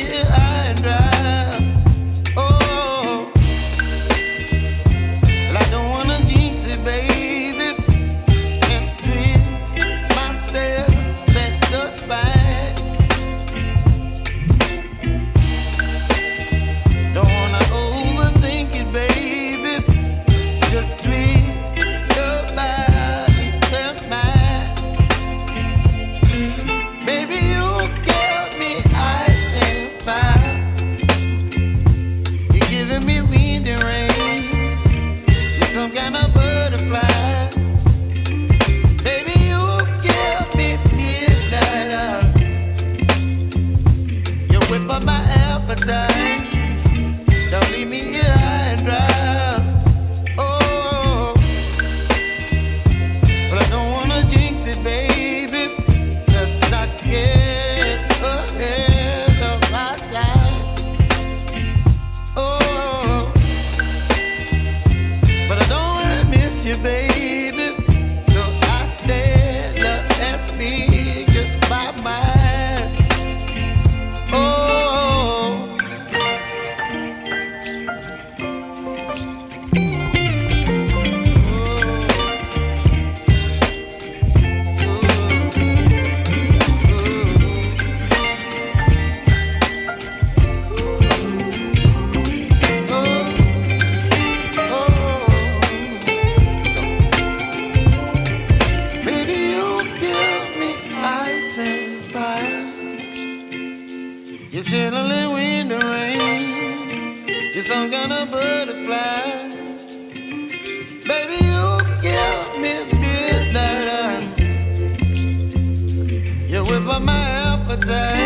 here high and dry. Oh, well, I don't wanna jinx it, baby, and twist myself at the spine. Don't wanna overthink it, baby. It's just twist your body and mine. Baby, you give me ice and fire. You're giving me wind and rain. You're some kind of butterfly. Baby, you give me midnight. You whip up my appetite. Don't leave me here high and dry. Oh, but I don't wanna jinx it, baby. Let's not get ahead of my time. Oh, but I don't wanna miss you, baby. So I stand up and speak just my mind. Oh. Baby, you give me ice and fire. You're chilling wind and rain. You're some kind of butterfly. Baby, you give me midnight. You whip up my appetite.